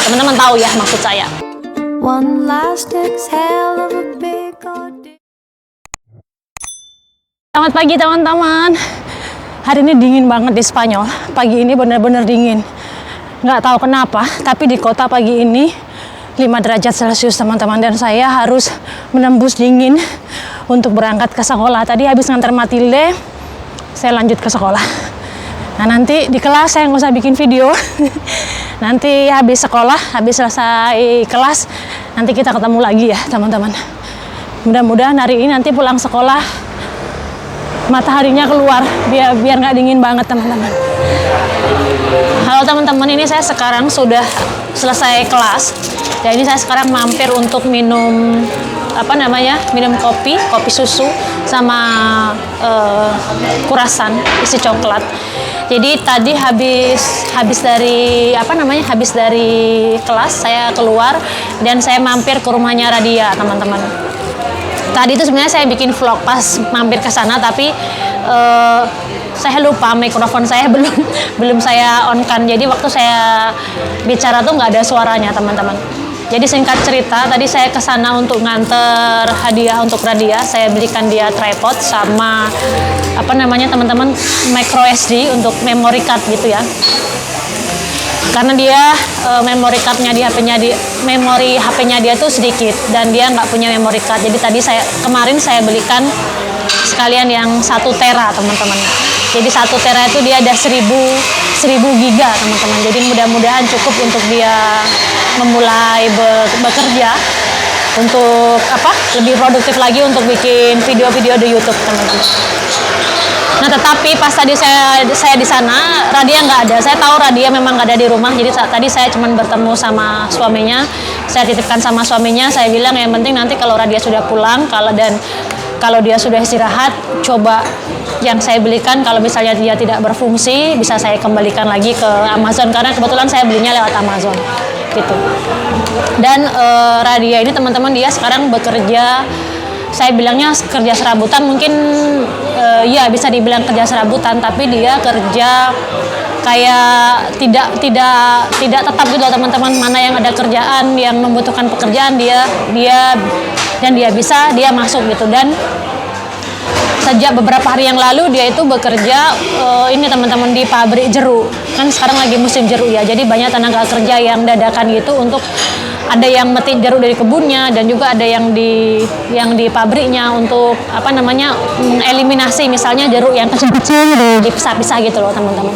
Teman-teman tahu ya maksud saya. One last exhale of a big old day. Selamat pagi teman-teman. Hari ini dingin banget di Spanyol. Pagi ini benar-benar dingin. Nggak tahu kenapa, tapi di kota pagi ini 5 derajat Celcius teman-teman. Dan saya harus menembus dingin untuk berangkat ke sekolah. Tadi habis ngantar Matilde, saya lanjut ke sekolah. Nah nanti di kelas saya nggak usah bikin video. Nanti habis sekolah, habis selesai kelas, nanti kita ketemu lagi ya teman-teman. Mudah-mudahan hari ini nanti pulang sekolah mataharinya keluar biar nggak dingin banget teman-teman. Halo teman-teman, ini saya sekarang sudah selesai kelas. Dan ini saya sekarang mampir untuk minum minum kopi susu sama kurasan isi coklat. Jadi tadi habis dari kelas saya keluar dan saya mampir ke rumahnya Radia teman-teman. Tadi itu sebenarnya saya bikin vlog pas mampir ke sana, tapi saya lupa mikrofon saya belum saya on kan. Jadi waktu saya bicara tuh nggak ada suaranya teman-teman. Jadi singkat cerita, tadi saya ke sana untuk nganter hadiah untuk Radia. Saya belikan dia tripod sama teman-teman micro SD untuk memory card gitu ya. Karena dia memory cardnya di memori HP-nya dia tuh sedikit dan dia nggak punya memory card. Jadi kemarin saya belikan sekalian yang 1 tera teman-teman. Jadi 1 tera itu dia ada 1000 giga teman-teman. Jadi mudah-mudahan cukup untuk dia memulai bekerja untuk lebih produktif lagi untuk bikin video-video di YouTube teman-teman. Nah tetapi pas tadi saya di sana, Radia nggak ada. Saya tahu Radia memang nggak ada di rumah. Jadi tadi saya cuma bertemu sama suaminya. Saya titipkan sama suaminya. Saya bilang yang penting nanti kalau Radia sudah pulang, kalau dia sudah istirahat, coba yang saya belikan kalau misalnya dia tidak berfungsi bisa saya kembalikan lagi ke Amazon karena kebetulan saya belinya lewat Amazon gitu. Dan Radia ini teman-teman dia sekarang bekerja. Saya bilangnya kerja serabutan, mungkin ya bisa dibilang kerja serabutan, tapi dia kerja kayak tidak tetap gitu teman-teman. Mana yang ada kerjaan yang membutuhkan pekerjaan dia bisa dia masuk gitu. Dan sejak beberapa hari yang lalu dia itu bekerja ini teman-teman di pabrik jeruk. Kan sekarang lagi musim jeruk ya. Jadi banyak tenaga kerja yang dadakan gitu untuk ada yang metik jeruk dari kebunnya dan juga ada yang di pabriknya untuk mengeliminasi misalnya jeruk yang kecil-kecil dipisah-pisah gitu loh teman-teman.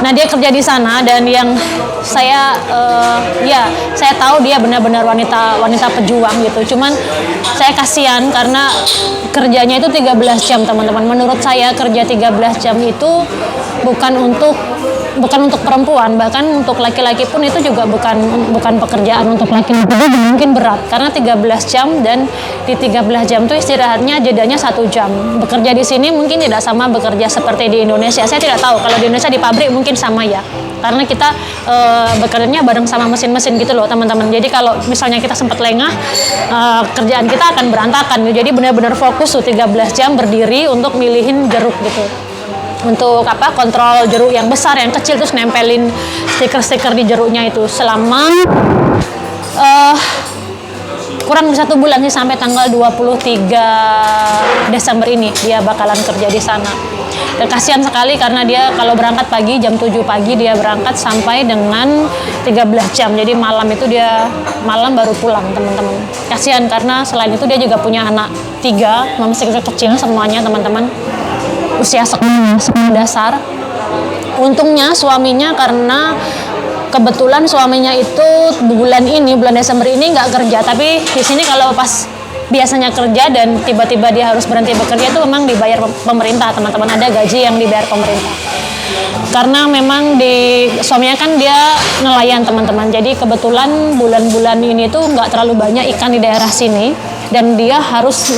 Nah dia kerja di sana dan yang saya tahu dia benar-benar wanita pejuang gitu. Cuman saya kasihan karena kerjanya itu 13 jam teman-teman. Menurut saya kerja 13 jam itu bukan untuk perempuan, bahkan untuk laki-laki pun itu juga bukan pekerjaan untuk laki-laki. Mungkin berat karena 13 jam dan di 13 jam itu istirahatnya jedanya 1 jam. Bekerja di sini mungkin tidak sama bekerja seperti di Indonesia. Saya tidak tahu kalau di Indonesia di pabrik mungkin sama ya. Karena kita bekerjanya bareng sama mesin-mesin gitu loh teman-teman. Jadi kalau misalnya kita sempat lengah, kerjaan kita akan berantakan. Jadi benar-benar fokus tuh 13 jam berdiri untuk milihin jeruk gitu. Untuk kontrol jeruk yang besar, yang kecil, terus nempelin stiker-stiker di jeruknya itu selama kurang dari 1 bulan sih, sampai tanggal 23 Desember ini dia bakalan kerja di sana. Dan kasihan sekali karena dia kalau berangkat pagi jam 7 pagi dia berangkat sampai dengan 13 jam. Jadi malam baru pulang teman-teman. Kasihan karena selain itu dia juga punya anak 3, masih kecil semuanya teman-teman. Usia sekolah dasar. Untungnya suaminya karena kebetulan suaminya itu bulan Desember ini nggak kerja, tapi di sini kalau pas biasanya kerja dan tiba-tiba dia harus berhenti bekerja itu memang dibayar pemerintah teman-teman, ada gaji yang dibayar pemerintah. Karena memang suaminya kan dia nelayan teman-teman, jadi kebetulan bulan-bulan ini tuh nggak terlalu banyak ikan di daerah sini. Dan dia harus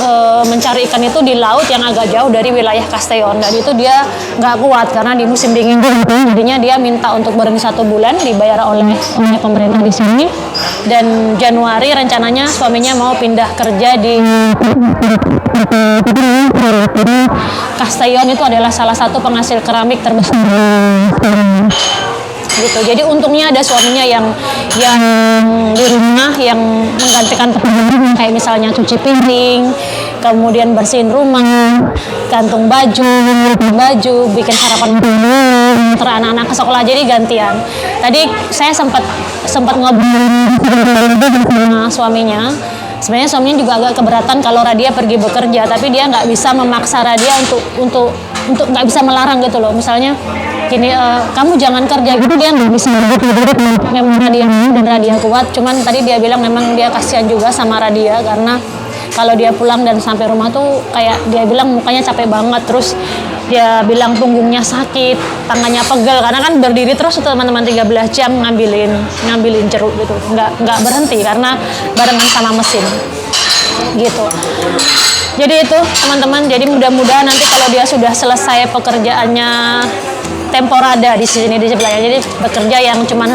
mencari ikan itu di laut yang agak jauh dari wilayah Castellón. Dan itu dia nggak kuat karena di musim dingin. Jadinya dia minta untuk berhenti 1 bulan dibayar oleh pemerintah di sini. Dan Januari rencananya suaminya mau pindah kerja di Castellón. Itu adalah salah satu penghasil keramik terbesar. gitu. Jadi untungnya ada suaminya yang di rumah yang menggantikan pekerjaan kayak misalnya cuci piring, kemudian bersihin rumah, gantung baju, bikin sarapan untuk anak-anak ke sekolah, jadi gantian. Tadi saya sempat ngobrol sama suaminya. Sebenarnya suaminya juga agak keberatan kalau Radia pergi bekerja, tapi dia nggak bisa memaksa Radia untuk nggak bisa melarang gitu loh. Misalnya gini, kamu jangan kerja gitu, dia nggak bisa. Memang Radia dan Radia kuat, cuman tadi dia bilang memang dia kasihan juga sama Radia karena kalau dia pulang dan sampai rumah tuh kayak dia bilang mukanya capek banget, terus dia bilang punggungnya sakit, tangannya pegel karena kan berdiri terus teman-teman 13 jam ngambilin jeruk gitu, nggak berhenti karena barengan sama mesin gitu. Jadi itu teman-teman, jadi mudah-mudahan nanti kalau dia sudah selesai pekerjaannya temporada di sini di sebelahnya, jadi bekerja yang cuman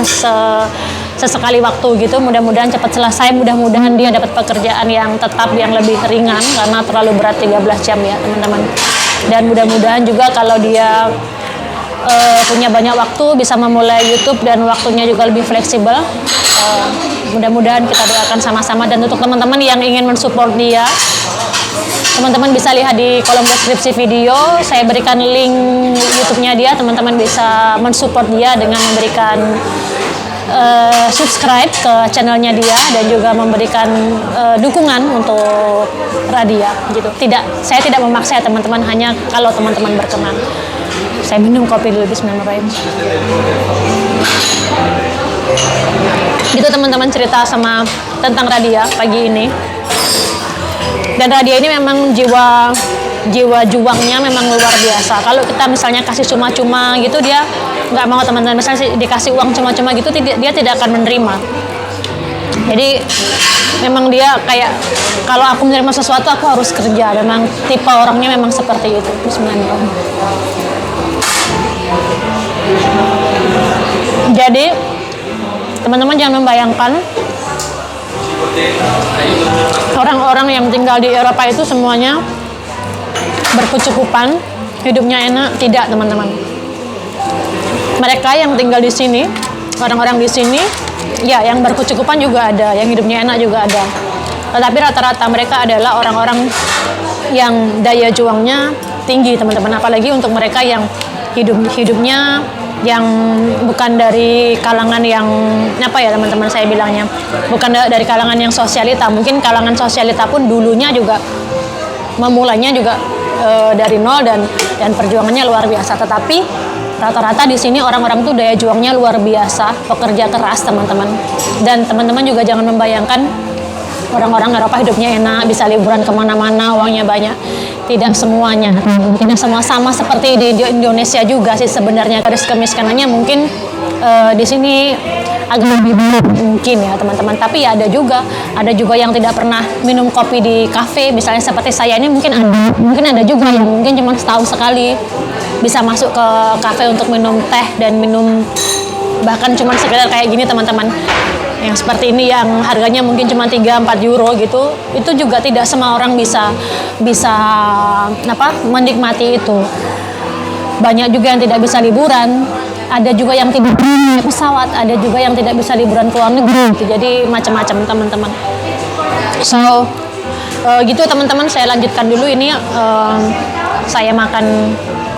sesekali waktu gitu, mudah-mudahan cepat selesai, mudah-mudahan dia dapat pekerjaan yang tetap yang lebih ringan karena terlalu berat 13 jam ya teman-teman. Dan mudah-mudahan juga kalau dia punya banyak waktu bisa memulai YouTube dan waktunya juga lebih fleksibel. Mudah-mudahan kita doakan sama-sama. Dan untuk teman-teman yang ingin mensupport dia, teman-teman bisa lihat di kolom deskripsi video, saya berikan link YouTube-nya dia, teman-teman bisa mensupport dia dengan memberikan subscribe ke channelnya dia dan juga memberikan dukungan untuk Radia gitu. Saya tidak memaksa ya teman-teman, hanya kalau teman-teman berkenan. Saya minum kopi dulu, bismillahirrahmanirrahim. Gitu teman-teman, cerita tentang Radia pagi ini. Dan Radia ini memang jiwa juangnya memang luar biasa. Kalau kita misalnya kasih cuma-cuma gitu, dia nggak mau teman-teman. Misalnya dikasih uang cuma-cuma gitu, dia tidak akan menerima. Jadi memang dia kayak kalau aku menerima sesuatu aku harus kerja. Memang tipe orangnya memang seperti itu. Bismillahirrahmanirrahim. Jadi teman-teman jangan membayangkan orang-orang yang tinggal di Eropa itu semuanya berkecukupan, hidupnya enak. Tidak teman-teman. Mereka yang tinggal di sini, orang-orang di sini, ya yang berkecukupan juga ada, yang hidupnya enak juga ada. Tetapi rata-rata mereka adalah orang-orang yang daya juangnya tinggi teman-teman. Apalagi untuk mereka yang hidupnya yang bukan dari kalangan yang apa ya teman-teman saya bilangnya, bukan dari kalangan yang sosialita. Mungkin kalangan sosialita pun dulunya juga memulainya juga dari nol dan perjuangannya luar biasa. Tetapi rata-rata di sini orang-orang tuh daya juangnya luar biasa, pekerja keras teman-teman. Dan teman-teman juga jangan membayangkan orang-orang Eropa hidupnya enak, bisa liburan kemana-mana, uangnya banyak. Tidak semuanya, tidak semua sama seperti di Indonesia juga sih sebenarnya. Garis kemiskinannya mungkin di sini agak lebih buruk mungkin ya teman-teman. Tapi ya ada juga yang tidak pernah minum kopi di kafe, misalnya seperti saya ini mungkin ada juga yang mungkin cuma setahun sekali bisa masuk ke kafe untuk minum teh dan minum bahkan cuma sekedar kayak gini teman-teman. Yang seperti ini yang harganya mungkin cuma 3-4 euro gitu, itu juga tidak semua orang bisa menikmati itu. Banyak juga yang tidak bisa liburan, ada juga yang tidak punya pesawat, ada juga yang tidak bisa liburan ke luar negeri gitu. Jadi macam-macam teman-teman. So gitu teman-teman, saya lanjutkan dulu ini. Saya makan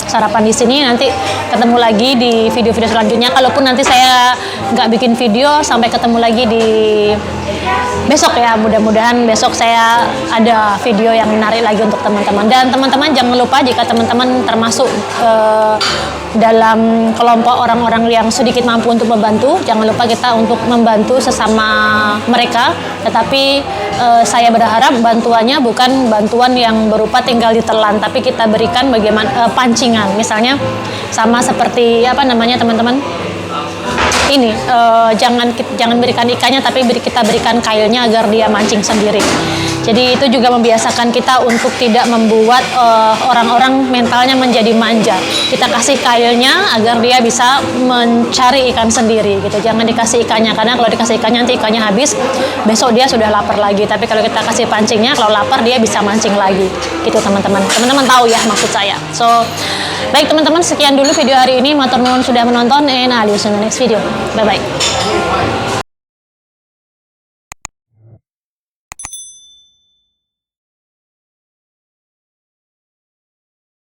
sarapan di sini, nanti ketemu lagi di video-video selanjutnya. Kalaupun nanti saya nggak bikin video, sampai ketemu lagi di besok ya. Mudah-mudahan besok saya ada video yang menarik lagi untuk teman-teman. Dan teman-teman jangan lupa jika teman-teman termasuk dalam kelompok orang-orang yang sedikit mampu untuk membantu, jangan lupa kita untuk membantu sesama mereka. Tetapi saya berharap bantuannya bukan bantuan yang berupa tinggal ditelan, tapi kita berikan bagaimana pancingan. Misalnya sama seperti teman-teman ini, jangan berikan ikannya, tapi kita berikan kailnya agar dia mancing sendiri. Jadi itu juga membiasakan kita untuk tidak membuat orang-orang mentalnya menjadi manja. Kita kasih kailnya agar dia bisa mencari ikan sendiri gitu. Jangan dikasih ikannya, karena kalau dikasih ikannya nanti ikannya habis, besok dia sudah lapar lagi. Tapi kalau kita kasih pancingnya, kalau lapar dia bisa mancing lagi. Gitu teman-teman. Teman-teman tahu ya maksud saya. So Baik teman-teman, sekian dulu video hari ini. Matur nuwun sudah menonton, and I'll see you in the next video. Bye bye.